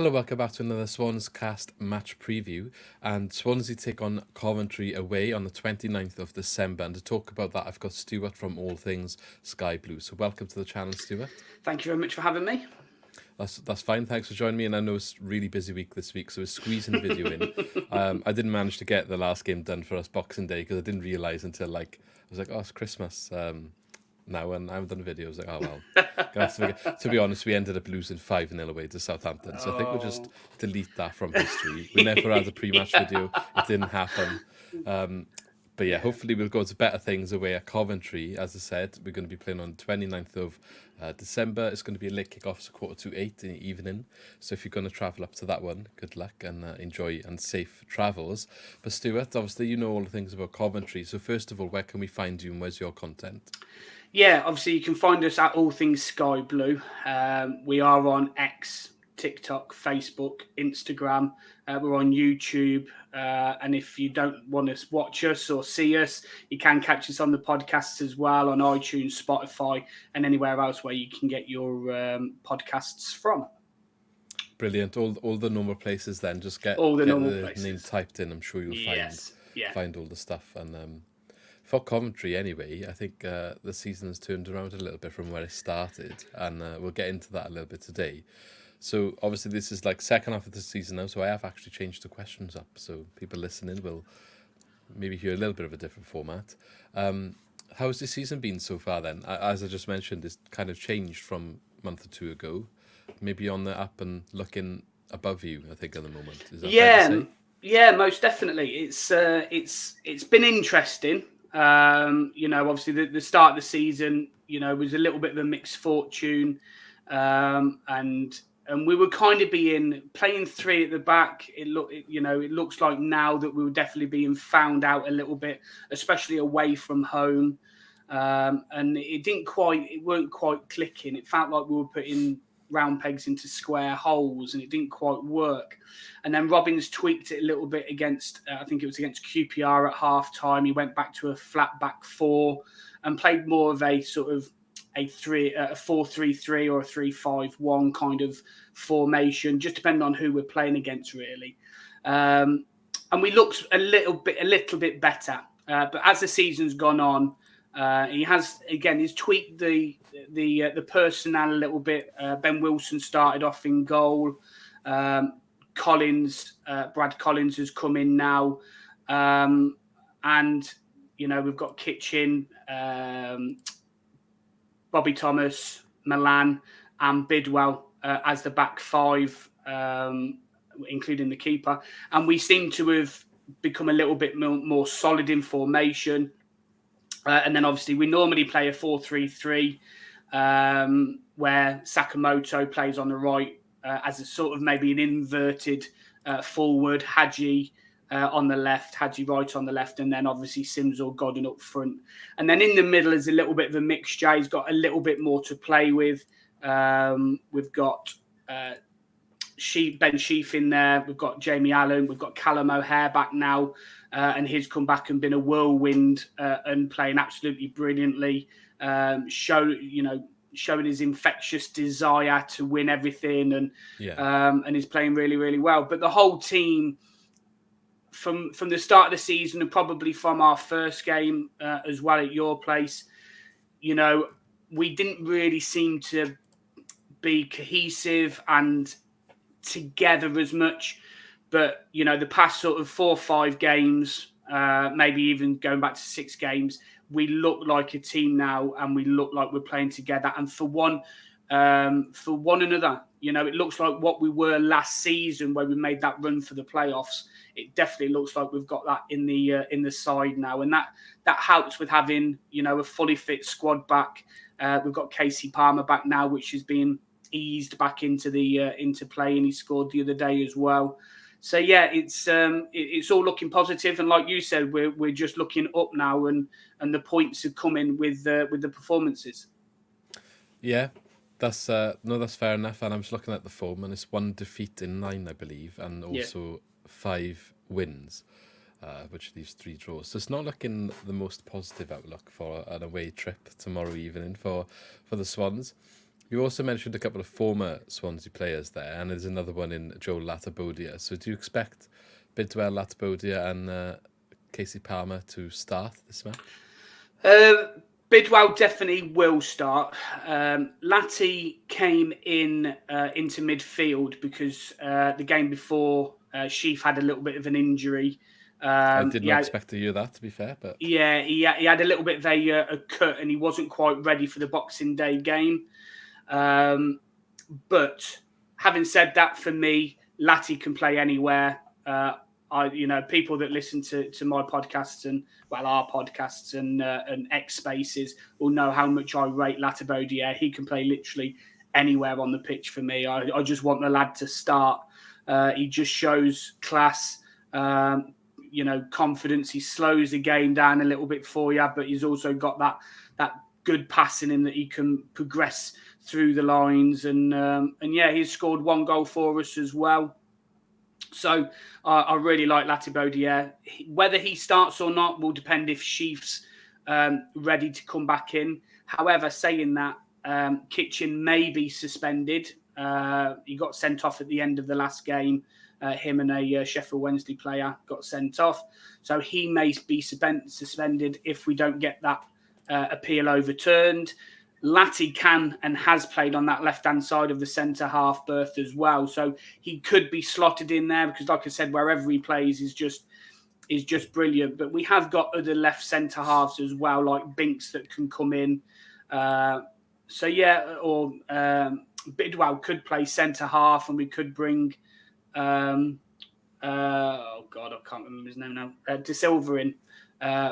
Hello, welcome back to another SwansCast match preview. And Swansea take on Coventry away on the 29th of December. And to talk about that, I've got Stuart from All Things Sky Blue. So welcome to the channel, Stuart. Thank you very much for having me. That's fine. Thanks for joining me. And I know it's a really busy week this week, so we're squeezing the video in. I didn't manage to get the last game done for us Boxing Day because I didn't realise until I was like, oh, it's Christmas. Now, and I haven't done a video. I was like, oh well. To be honest, we ended up losing 5-0 away to Southampton. So I think we'll just delete that from history. We never had a pre-match video. It didn't happen. But yeah, hopefully we'll go to better things away at Coventry. As I said, we're going to be playing on the 29th of December. It's going to be a late kick-off, so 7:45 in the evening. So if you're going to travel up to that one, good luck and enjoy and safe travels. But Stuart, obviously you know all the things about Coventry. So first of all, where can we find you and where's your content? Yeah, obviously you can find us at All Things Sky Blue. We are on X, TikTok, Facebook, Instagram. We're on YouTube. And if you don't want to watch us or see us, you can catch us on the podcasts as well on iTunes, Spotify, and anywhere else where you can get your podcasts from. Brilliant. All the normal places then. Just get all the normal places. Name typed in. I'm sure you'll find all the stuff. And for Coventry anyway, I think the season has turned around a little bit from where it started. And we'll get into that a little bit today. So obviously this is like second half of the season now. So I have actually changed the questions up. So people listening will maybe hear a little bit of a different format. How's the season been so far then? As I just mentioned, it's kind of changed from a month or two ago. Maybe on the up and looking above you, I think, at the moment. Is that fair to say? Yeah, most definitely. It's been interesting. Obviously the start of the season, was a little bit of a mixed fortune, and we were kind of playing three at the back. It looks like now that we were definitely being found out a little bit, especially away from home, and it weren't quite clicking. It felt like we were putting round pegs into square holes, and it didn't quite work. And then Robbins tweaked it a little bit against, I think it was against QPR at half time. He went back to a flat back four and played more of a sort of a 4-3-3 or a 3-5-1 kind of formation, just depending on who we're playing against, really. And we looked a little bit better. But as the season's gone on, he's tweaked the personnel a little bit. Ben Wilson started off in goal. Brad Collins has come in now, and we've got Kitchen, Bobby Thomas, Milan, and Bidwell as the back five, including the keeper. And we seem to have become a little bit more solid in formation. And then obviously we normally play a 4-3-3 where Sakamoto plays on the right as a sort of maybe an inverted forward, Hadji on the left, Hadji right on the left, and then obviously Sims or Godden up front. And then in the middle is a little bit of a mixture. He's got a little bit more to play with. We've got Ben Sheaf in there. We've got Jamie Allen. We've got Callum O'Hare back now. And he's come back and been a whirlwind and playing absolutely brilliantly. Showing his infectious desire to win everything, and he's playing really, really well. But the whole team, from the start of the season and probably from our first game as well at your place, we didn't really seem to be cohesive and together as much. But, the past sort of 4 or 5 games, maybe even going back to 6 games, we look like a team now and we look like we're playing together. And for one another, it looks like what we were last season where we made that run for the playoffs. It definitely looks like we've got that in the side now. And that helps with having, a fully fit squad back. We've got Casey Palmer back now, which has been eased back into play, and he scored the other day as well. So yeah, it's all looking positive, and like you said, we're just looking up now, and the points are coming with the performances. Yeah, that's fair enough. And I'm just looking at the form, and it's 1 defeat in 9, I believe, and also 5 wins, which leaves 3 draws. So it's not looking the most positive outlook for an away trip tomorrow evening for the Swans. You also mentioned a couple of former Swansea players there, and there's another one in Joel Latabodia. So do you expect Bidwell, Latabodia and Casey Palmer to start this match? Bidwell definitely will start. Latty came into midfield because the game before, Sheaf had a little bit of an injury. I did not expect to hear that, to be fair, but yeah, he had a little bit of a cut, and he wasn't quite ready for the Boxing Day game. But having said that, for me, Latty can play anywhere. People that listen to my podcasts and our podcasts and X Spaces will know how much I rate Latabodia. He can play literally anywhere on the pitch for me. I just want the lad to start. He just shows class, confidence. He slows the game down a little bit for you, but he's also got that good passing in that he can progress through the lines. And he's scored one goal for us as well. So I really like Latabodia. Whether he starts or not will depend if Sheaf's ready to come back in. However, saying that, Kitchen may be suspended. He got sent off at the end of the last game. Him and a Sheffield Wednesday player got sent off. So he may be suspended if we don't get that appeal overturned. Latty can and has played on that left-hand side of the centre-half berth as well. So he could be slotted in there because, like I said, wherever he plays is just brilliant. But we have got other left centre-halves as well, like Binks that can come in. Bidwell could play centre-half, and we could bring... I can't remember his name now. De Silva in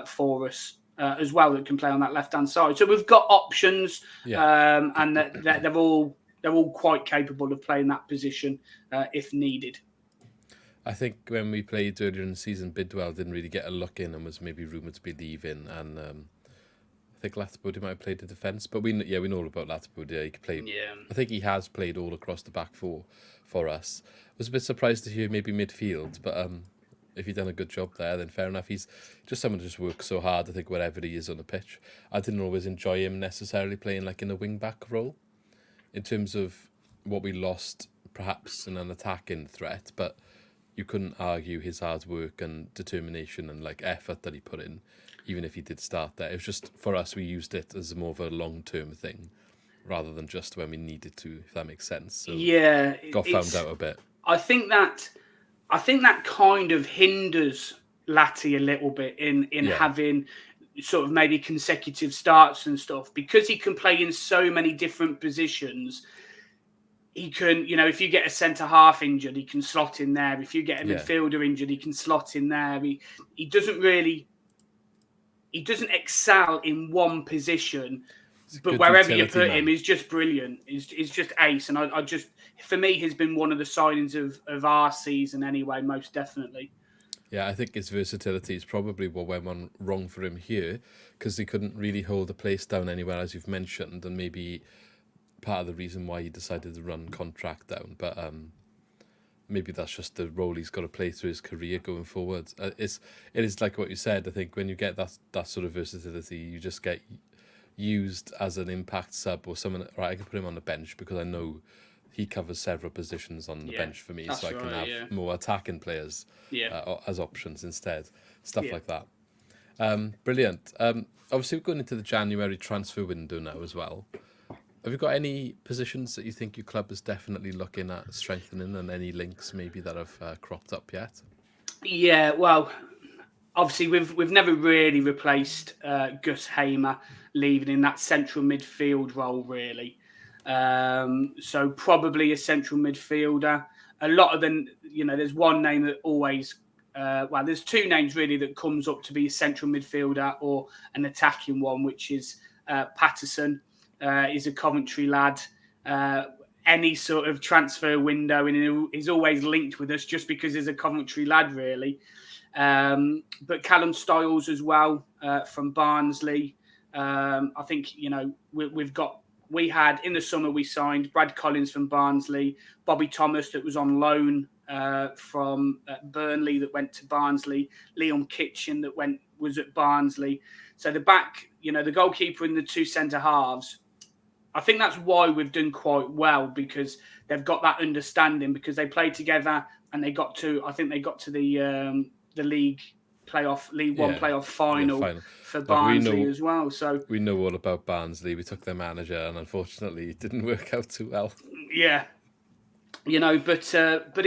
for us. As well, that can play on that left-hand side. So we've got options, and they're all quite capable of playing that position if needed. I think when we played earlier in the season, Bidwell didn't really get a look in and was maybe rumoured to be leaving. And I think Latabodia might have played the defence, but we know all about Latabodia. He could play. Yeah. I think he has played all across the back four for us. I was a bit surprised to hear maybe midfield, but if he'd done a good job there, then fair enough. He's just someone who just works so hard, I think, wherever he is on the pitch. I didn't always enjoy him necessarily playing like in a wing-back role in terms of what we lost, perhaps in an attacking threat, but you couldn't argue his hard work and determination and like effort that he put in, even if he did start there. It was just, for us, we used it as more of a long-term thing rather than just when we needed to, if that makes sense. So yeah, got found out a bit. I think that kind of hinders Latty a little bit in having sort of maybe consecutive starts and stuff, because he can play in so many different positions. He can, if you get a centre half injured, he can slot in there. If you get a midfielder injured, he can slot in there. He doesn't excel in one position, but wherever you put him, he's just brilliant. He's just ace. And I just, for me, has been one of the signings of our season anyway, most definitely. Yeah, I think his versatility is probably what went wrong for him here, because he couldn't really hold the place down anywhere, as you've mentioned, and maybe part of the reason why he decided to run contract down. But maybe that's just the role he's got to play through his career going forward. It is like what you said. I think when you get that sort of versatility, you just get used as an impact sub or someone. Right, I can put him on the bench because I know he covers several positions on the bench for me, so I can have more attacking players as options instead. Stuff like that. Brilliant. Obviously, we're going into the January transfer window now as well. Have you got any positions that you think your club is definitely looking at strengthening, and any links maybe that have cropped up yet? Yeah, well, obviously we've never really replaced Gus Hamer leaving in that central midfield role, really. So probably a central midfielder. A lot of them, there's one name that always, there's two names really that comes up to be a central midfielder or an attacking one, which is Patterson. He's a Coventry lad. Any sort of transfer window, and he's always linked with us just because he's a Coventry lad, really. But Callum Stiles as well from Barnsley. I think we had in the summer we signed Brad Collins from Barnsley, Bobby Thomas that was on loan from Burnley that went to Barnsley, Leon Kitchen that was at Barnsley. So the back, the goalkeeper and the two centre halves I think that's why we've done quite well, because they've got that understanding, because they played together and they got to the League One playoff final for Barnsley as well. So we know all about Barnsley. We took their manager, and unfortunately, it didn't work out too well. Yeah, but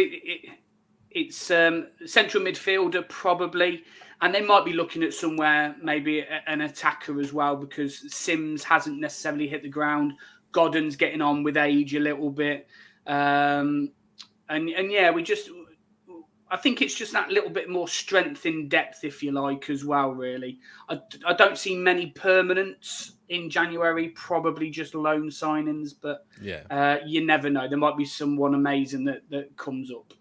it's central midfielder probably, and they might be looking at somewhere maybe an attacker as well, because Sims hasn't necessarily hit the ground. Godden's getting on with age a little bit, and yeah, I think it's just that little bit more strength in depth, if you like, as well, really. I don't see many permanents in January, probably just loan signings, but you never know. There might be someone amazing that comes up.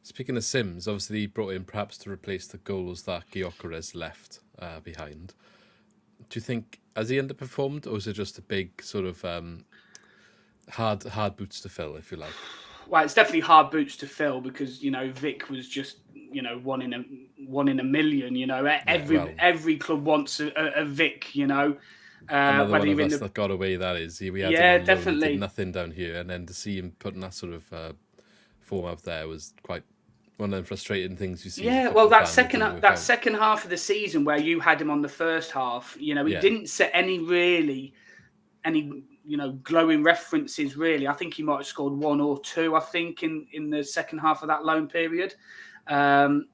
Speaking of Sims, obviously he brought in perhaps to replace the goals that Gyökeres left behind. Do you think, has he underperformed, or is it just a big sort of hard boots to fill, if you like? Well, it's definitely hard boots to fill, because Vic was just one in a million. Every club wants a Vic. Another one of us that got away. That is, we had definitely did nothing down here, and then to see him putting that sort of form out there was quite one of them frustrating things you see. Yeah, well, that second half of the season where you had him on the first half, he didn't set any glowing references, really. I think he might have scored one or two, I think, in the second half of that loan period. And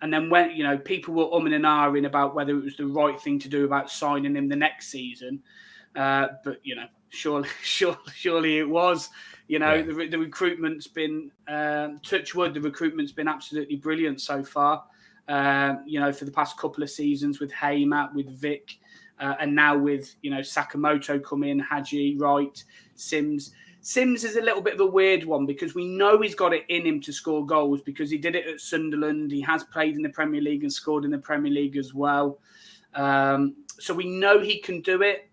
then when, people were umming and ahhing about whether it was the right thing to do about signing him the next season. But, surely it was. The recruitment's been, touch wood, the recruitment's been absolutely brilliant so far. For the past couple of seasons with Haymat, with Vic, and now with Sakamoto come in, Hadji, Wright, Sims. Sims is a little bit of a weird one, because we know he's got it in him to score goals, because he did it at Sunderland. He has played in the Premier League and scored in the Premier League as well. So we know he can do it.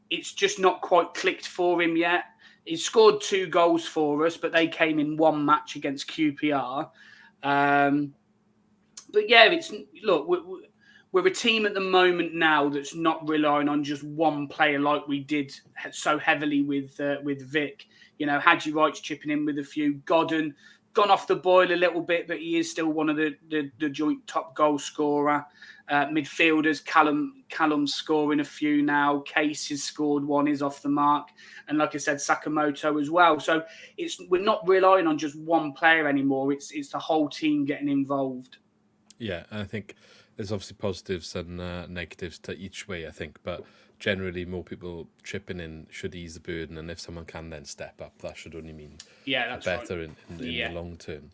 It's just not quite clicked for him yet. He scored 2 goals for us, but they came in one match against QPR. But yeah, we're a team at the moment now that's not relying on just one player like we did so heavily with Vic. Hadji Wright's chipping in with a few. Godden gone off the boil a little bit, but he is still one of the joint top goal scorer. Midfielders, Callum's scoring a few now. Case has scored one, is off the mark. And like I said, Sakamoto as well. So we're not relying on just one player anymore. It's the whole team getting involved. Yeah, and I think there's obviously positives and negatives to each way, I think. But generally, more people chipping in should ease the burden. And if someone can then step up, that should only mean better right. in the long term.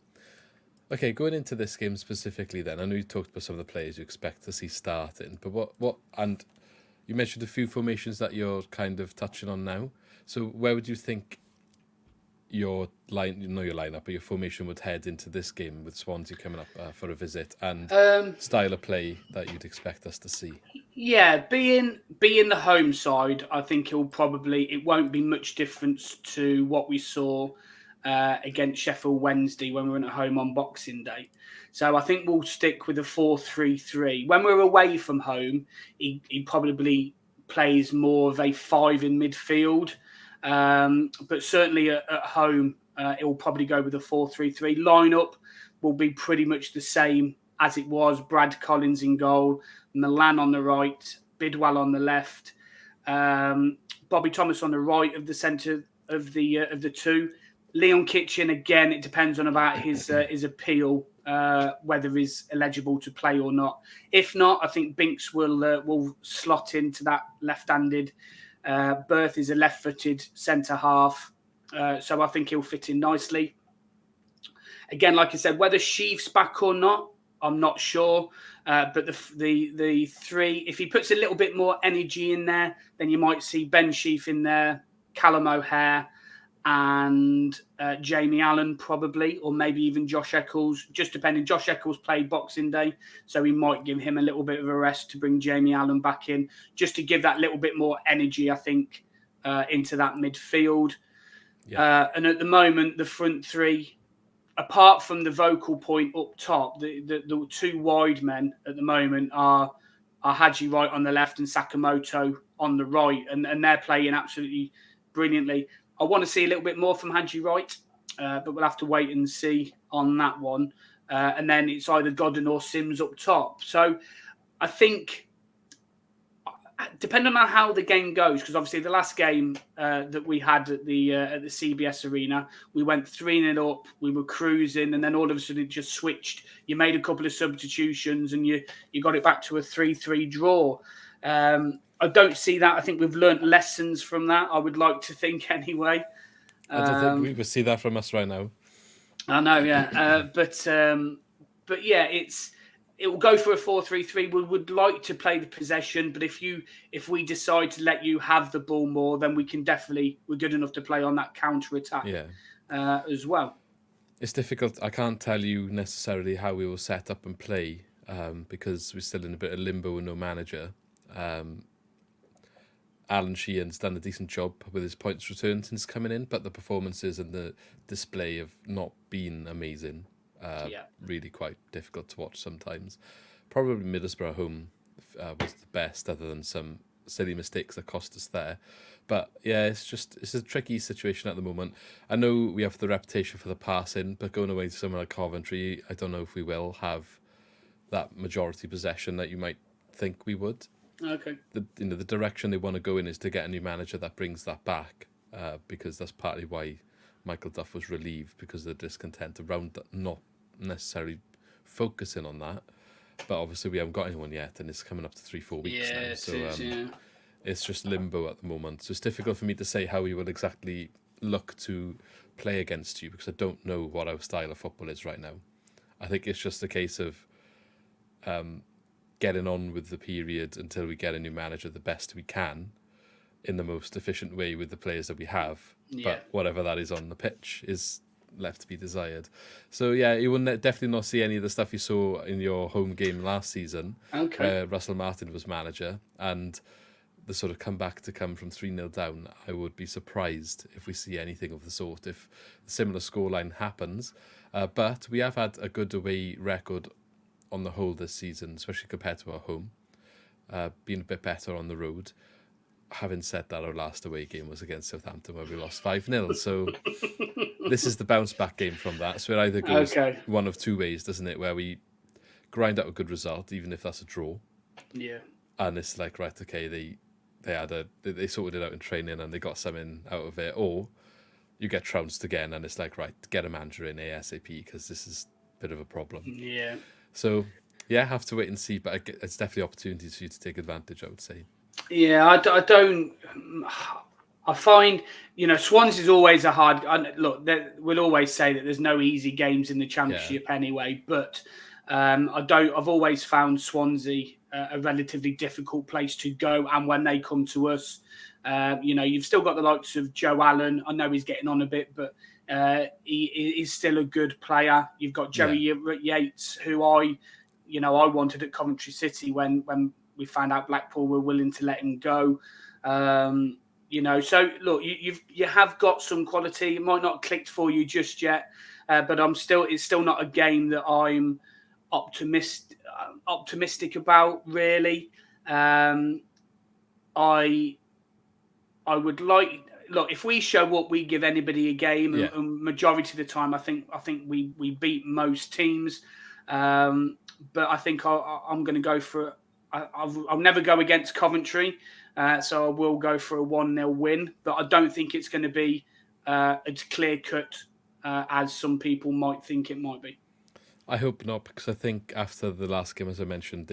Okay, going into this game specifically then, I know you talked about some of the players you expect to see starting, but what and you mentioned a few formations that you're kind of touching on now. So where would you think your lineup, but your formation would head into this game with Swansea coming up for a visit, and style of play that you'd expect us to see? Yeah, being the home side, I think it won't be much difference to what we saw against Sheffield Wednesday when we went at home on Boxing Day. So I think we'll stick with a 4-3-3. When we're away from home, he probably plays more of a 5 in midfield. But certainly at home, it will probably go with a 4-3-3. Lineup will be pretty much the same as it was. Brad Collins in goal, Milan on the right, Bidwell on the left, Bobby Thomas on the right of the centre of the two. Leon Kitchen, again, it depends on about his appeal, whether he's eligible to play or not. If not, I think Binks will slot into that left-handed. Berth is a left-footed centre half, so I think he'll fit in nicely. Again, like I said, whether Sheaf's back or not, I'm not sure. But the three, if he puts a little bit more energy in there, then you might see Ben Sheaf in there, Callum O'Hare, and Jamie Allen probably, or maybe even Josh Eccles, just depending. Josh Eccles played Boxing Day, so we might give him a little bit of a rest to bring Jamie Allen back in, just to give that little bit more energy, I think, into that midfield. Yeah. And at the moment, the front three, apart from the vocal point up top, the two wide men at the moment are are Haji Wright on the left and Sakamoto on the right, and they're playing absolutely brilliantly. I want to see a little bit more from Haji Wright, but we'll have to wait and see on that one. And then it's either Godden or Sims up top. So I think, depending on how the game goes, because obviously the last game that we had at the CBS Arena, we went 3-0 up, we were cruising, and then all of a sudden it just switched. You made a couple of substitutions, and you got it back to a 3-3 draw. I don't see that. I think we've learnt lessons from that. I would like to think anyway. I don't think we would see that from us right now. I know, yeah, but yeah, it will go for a 4-3-3. We would like to play the possession, but if we decide to let you have the ball more, then we're good enough to play on that counter attack as well. It's difficult. I can't tell you necessarily how we will set up and play because we're still in a bit of limbo with no manager. Alan Sheehan's done a decent job with his points return since coming in, but the performances and the display have not been amazing. Really quite difficult to watch sometimes. Probably Middlesbrough home was the best, other than some silly mistakes that cost us there. But yeah, it's a tricky situation at the moment. I know we have the reputation for the passing, but going away to somewhere like Coventry, I don't know if we will have that majority possession that you might think we would. Okay. The direction they want to go in is to get a new manager that brings that back, because that's partly why Michael Duff was relieved, because of the discontent around that, not necessarily focusing on that. But obviously we haven't got anyone yet, and it's coming up to 3-4 weeks now. So it's just limbo at the moment. So it's difficult for me to say how we will exactly look to play against you, because I don't know what our style of football is right now. I think it's just a case of getting on with the period until we get a new manager the best we can, in the most efficient way with the players that we have. Yeah. But whatever that is on the pitch is left to be desired. So yeah, you will definitely not see any of the stuff you saw in your home game last season, where Russell Martin was manager, and the sort of comeback to come from 3-0 down. I would be surprised if we see anything of the sort if a similar scoreline happens. But we have had a good away record on the whole this season, especially compared to our home, being a bit better on the road. Having said that, our last away game was against Southampton, where we lost 5-0. So this is the bounce back game from that. So it either goes one of two ways, doesn't it? Where we grind out a good result, even if that's a draw. Yeah. And it's like, right, okay, they sorted it out in training and they got something out of it. Or you get trounced again and it's like, right, get a manager in ASAP, because this is a bit of a problem. Yeah. So, yeah, have to wait and see. But it's definitely opportunities for you to take advantage, I would say. Yeah, I find, Swans is always a hard... Look, we'll always say that there's no easy games in the Championship anyway, but I've always found Swansea a relatively difficult place to go, and when they come to us, you've still got the likes of Joe Allen. I know he's getting on a bit, but he is still a good player. You've got Jerry Yates, who I wanted at Coventry City when we found out Blackpool were willing to let him go. So look, you have got some quality. It might not have clicked for you just yet, but it's still not a game that I'm optimistic about, really. I would like, look, if we show up, we give anybody a game, and majority of the time, I think we beat most teams. But I think I'm going to go for. I'll never go against Coventry, so I will go for a 1-0 win. But I don't think it's going to be as clear cut as some people might think it might be. I hope not, because I think after the last game, as I mentioned,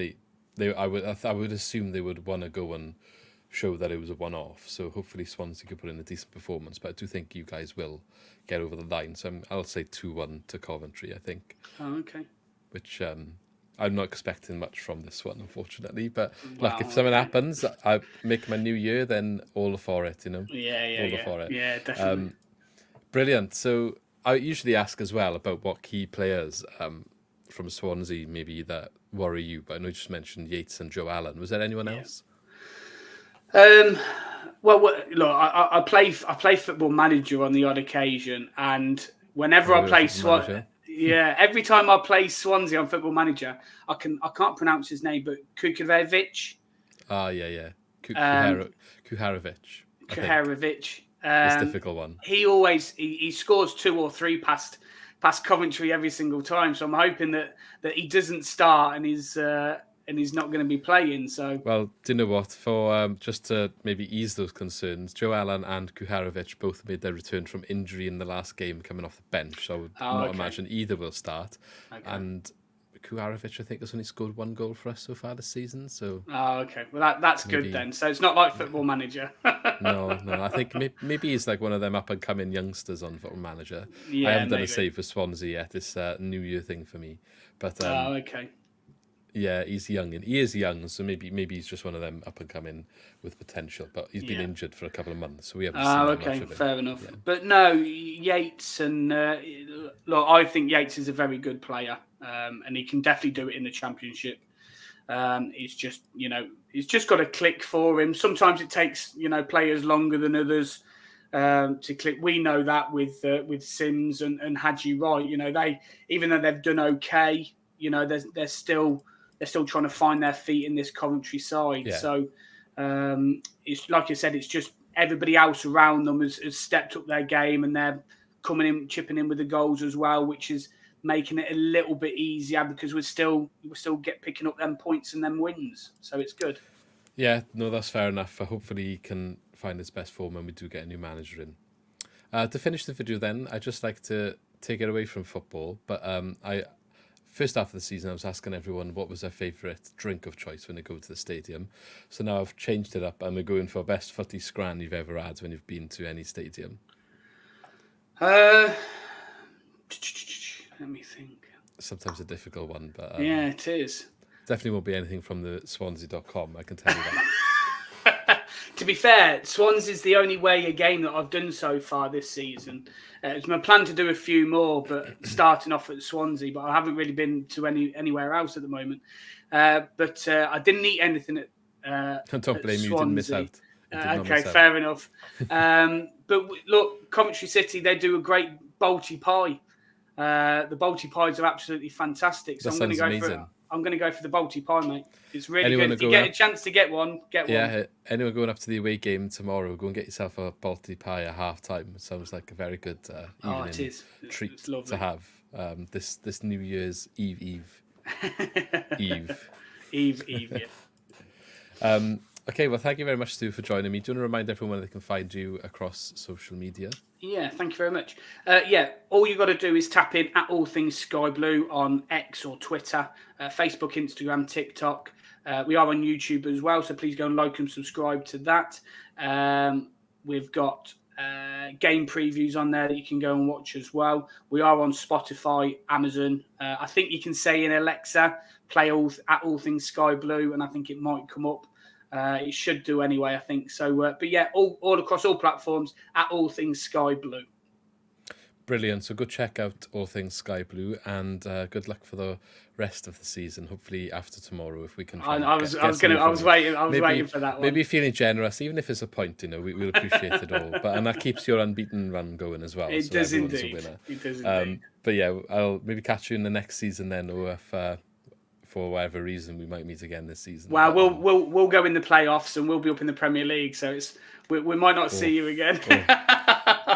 I would assume they would want to go and show that it was a one-off. So hopefully Swansea could put in a decent performance. But I do think you guys will get over the line. So I'll say 2-1 to Coventry, I think. Oh, okay. Which I'm not expecting much from this one, unfortunately. But look, if something happens, I make my new year, then all for it, Yeah, for it. Yeah, definitely. Brilliant. So I usually ask as well about what key players from Swansea maybe that worry you, but I know you just mentioned Yates and Joe Allen. Was there anyone else? Well, look, I play Football Manager on the odd occasion, and whenever I play Swansea, Yeah, every time I play Swansea on Football Manager, I can't pronounce his name, but Kukovic. Yeah. Kuharovic. Kuharovic. This difficult one. He always he scores 2 or 3 past Coventry every single time. So I'm hoping that he doesn't start and he's not going to be playing. So well, do you know what? For just to maybe ease those concerns, Joe Allen and Kuharovic both made their return from injury in the last game, coming off the bench. So I would not imagine either will start. Okay. And Kuharovic, I think, has only scored 1 goal for us so far this season. So okay, well that's maybe good then. So it's not like Football Manager. No. I think maybe he's like one of them up and coming youngsters on Football Manager. Yeah, I haven't done a save for Swansea yet. It's a New Year thing for me. But okay. Yeah, he's young, and he is young, so maybe he's just one of them up and coming with potential. But he's been injured for a couple of months, so we haven't seen much of him. Fair enough. Yeah. But no, Yates and look, I think Yates is a very good player, and he can definitely do it in the Championship. He's just got to click for him. Sometimes it takes players longer than others to click. We know that with Sims and Hadji Wright. They, even though they've done okay, they're still trying to find their feet in this Coventry side. Yeah. So it's like I said, it's just everybody else around them has stepped up their game, and they're coming in, chipping in with the goals as well, which is making it a little bit easier because we're still picking up them points and them wins. So it's good. Yeah, no, that's fair enough. Hopefully he can find his best form when we do get a new manager in. To finish the video then, I'd just like to take it away from football, but first half of the season, I was asking everyone what was their favourite drink of choice when they go to the stadium. So now I've changed it up and we're going for best footy scran you've ever had when you've been to any stadium. Let me think. Sometimes a difficult one, but yeah, it is. Definitely won't be anything from the Swansea.com, I can tell you that. To be fair, Swans is the only way a game that I've done so far this season. It's my plan to do a few more, but starting off at Swansea, but I haven't really been to anywhere else at the moment. But I didn't eat anything at don't blame you, you didn't miss out. Okay, fair enough. But look, Coventry City, they do a great Balti pie. The Balti pies are absolutely fantastic. So I'm going to go for it. I'm going to go for the Balti pie, mate. It's really good. If you get a chance to get one, get one. Yeah, anyone going up to the away game tomorrow, go and get yourself a Balti pie at half-time. It sounds like a very good evening treat to have this New Year's Eve. Eve, yeah. Okay, well, thank you very much, Stu, for joining me. Do you want to remind everyone they can find you across social media? Yeah, thank you very much. All you got to do is tap in at All Things Sky Blue on X or Twitter, Facebook, Instagram, TikTok. We are on YouTube as well, so please go and like and subscribe to that. We've got game previews on there that you can go and watch as well. We are on Spotify, Amazon. I think you can say in Alexa, play at All Things Sky Blue, and I think it might come up. It should do anyway, I think. So, but yeah, all across all platforms at All Things Sky Blue. Brilliant. So go check out All Things Sky Blue, and good luck for the rest of the season. Hopefully after tomorrow, if we can. I was waiting for that one. Maybe feeling generous, even if it's a point. We'll appreciate it all. And that keeps your unbeaten run going as well. It does indeed. It does indeed. But yeah, I'll maybe catch you in the next season then, or if. For whatever reason, we might meet again this season. Well, we'll go in the playoffs and we'll be up in the Premier League, so we might not see you again.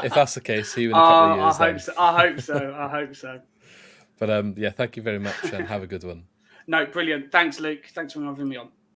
If that's the case, see you in a couple of years. I hope so. But yeah, thank you very much and have a good one. No, brilliant. Thanks, Luke. Thanks for having me on.